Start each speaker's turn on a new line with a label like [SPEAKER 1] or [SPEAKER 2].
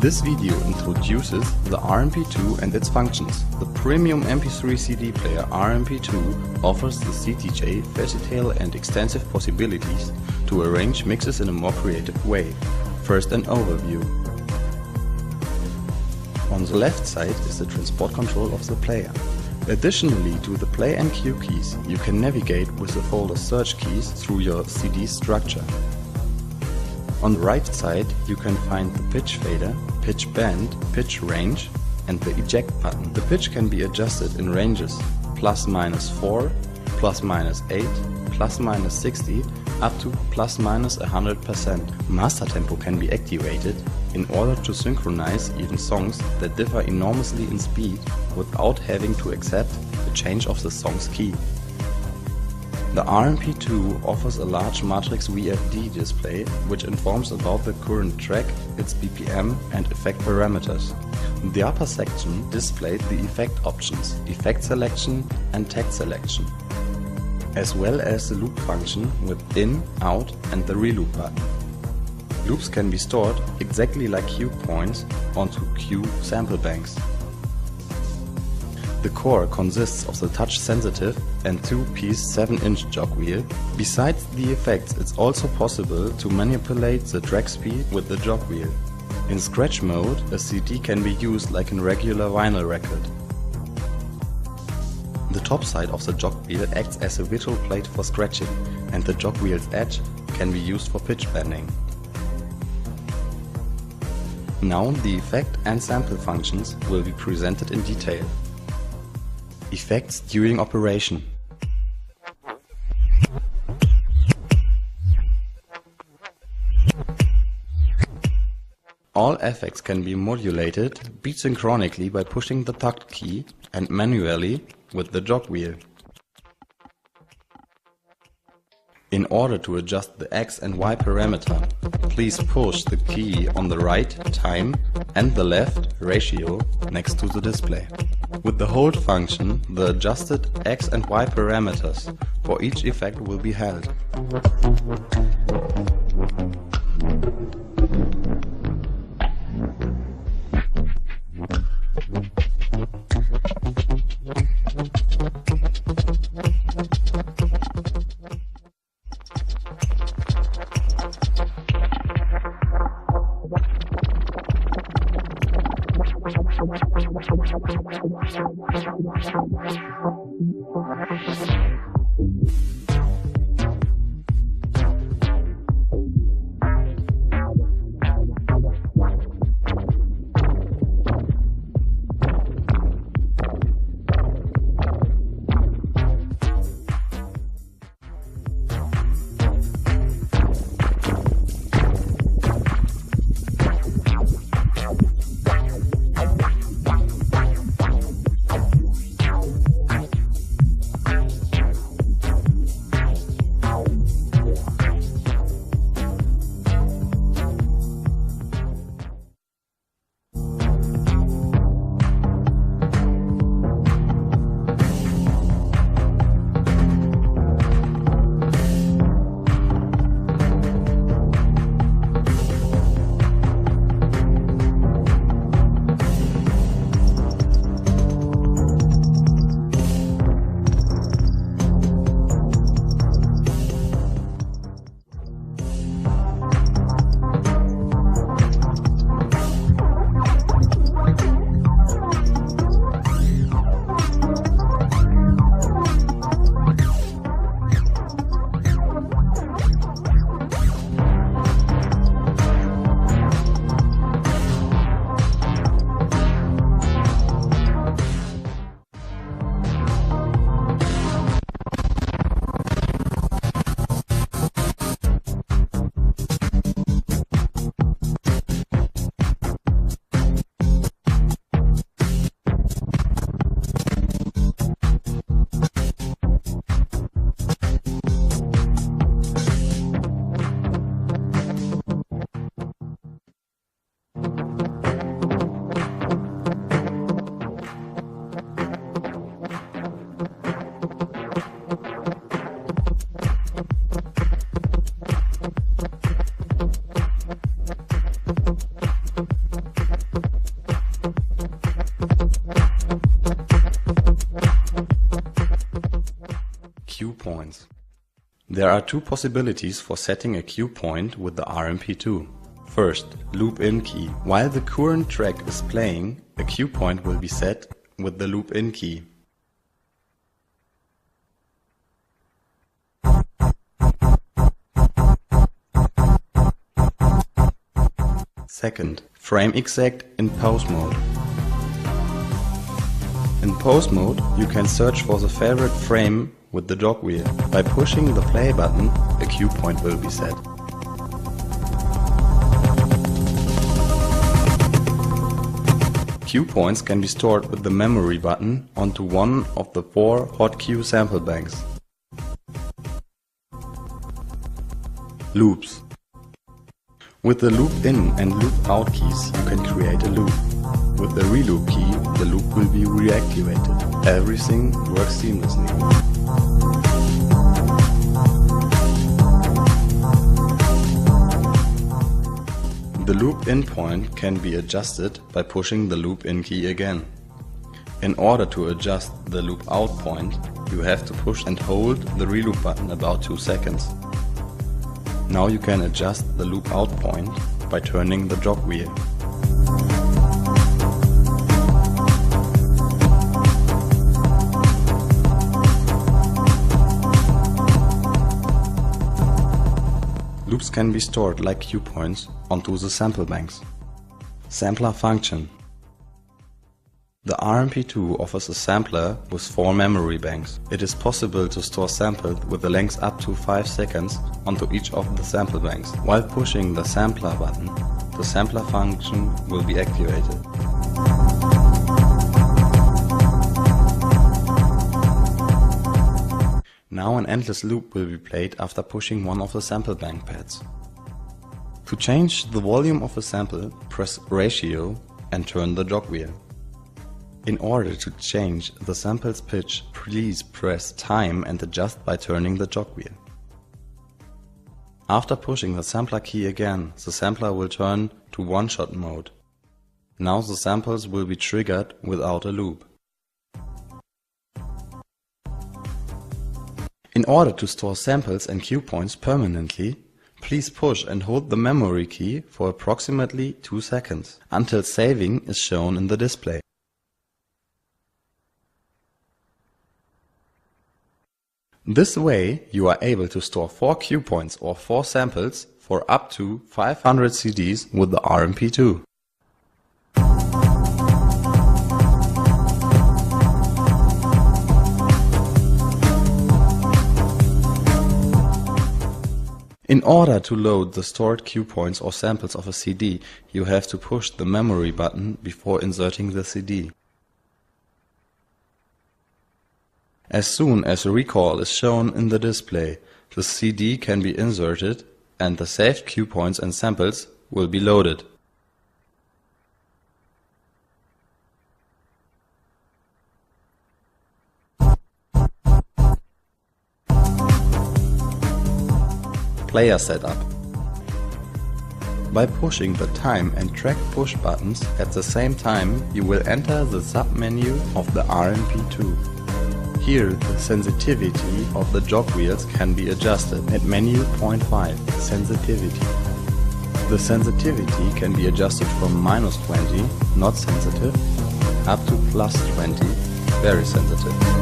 [SPEAKER 1] This video introduces the RMP-2 and its functions. The premium MP3 CD player RMP-2 offers the CTJ versatile and extensive possibilities to arrange mixes in a more creative way. First, an overview. On the left side is the transport control of the player. Additionally to the play and cue keys, you can navigate with the folder search keys through your CD structure. On the right side you can find the pitch fader, pitch bend, pitch range and the eject button. The pitch can be adjusted in ranges ±4, ±8, ±60 up to ±100%. Master tempo can be activated in order to synchronize even songs that differ enormously in speed without having to accept the change of the song's key. The RMP-2 offers a large matrix VFD display which informs about the current track, its BPM and effect parameters. The upper section displayed the effect options, effect selection and text selection, as well as the loop function with in, out and the reloop button. Loops can be stored exactly like cue points onto cue sample banks. The core consists of the touch-sensitive and two-piece 7-inch jog wheel. Besides the effects, it's also possible to manipulate the track speed with the jog wheel. In scratch mode, a CD can be used like a regular vinyl record. The top side of the jog wheel acts as a virtual plate for scratching, and the jog wheel's edge can be used for pitch bending. Now the effect and sample functions will be presented in detail. Effects during operation. All effects can be modulated beat synchronically by pushing the takt key and manually with the jog wheel. In order to adjust the X and Y parameter, please push the key on the right time and the left ratio next to the display. With the hold function, the adjusted X and Y parameters for each effect will be held. points. There are two possibilities for setting a cue point with the RMP-2. First, loop in key. While the current track is playing, a cue point will be set with the loop in key. Second, frame exact in pause mode. In pause mode, you can search for the favorite frame with the jog wheel. By pushing the play button, a cue point will be set. Cue points can be stored with the memory button onto one of the 4 hot cue sample banks. Loops. With the loop in and loop out keys, you can create a loop. With the reloop key, the loop will be reactivated. Everything works seamlessly. The loop in point can be adjusted by pushing the loop in key again. In order to adjust the loop out point, you have to push and hold the reloop button about 2 seconds. Now you can adjust the loop out point by turning the jog wheel. Loops can be stored like cue points onto the sample banks. Sampler function. The RMP-2 offers a sampler with 4 memory banks. It is possible to store samples with a length up to 5 seconds onto each of the sample banks. While pushing the sampler button, the sampler function will be activated. Now an endless loop will be played after pushing one of the sample bank pads. To change the volume of a sample, press Ratio and turn the jog wheel. In order to change the sample's pitch, please press Time and adjust by turning the jog wheel. After pushing the sampler key again, the sampler will turn to one-shot mode. Now the samples will be triggered without a loop. In order to store samples and cue points permanently, please push and hold the memory key for approximately 2 seconds, until saving is shown in the display. This way, you are able to store 4 cue points or 4 samples for up to 500 CDs with the RMP-2. In order to load the stored cue points or samples of a CD, you have to push the memory button before inserting the CD. As soon as a recall is shown in the display, the CD can be inserted and the saved cue points and samples will be loaded. Player setup. By pushing the time and track push buttons at the same time, you will enter the sub-menu of the RMP-2. Here, the sensitivity of the jog wheels can be adjusted at menu point 5, sensitivity. The sensitivity can be adjusted from -20, not sensitive, up to +20, very sensitive.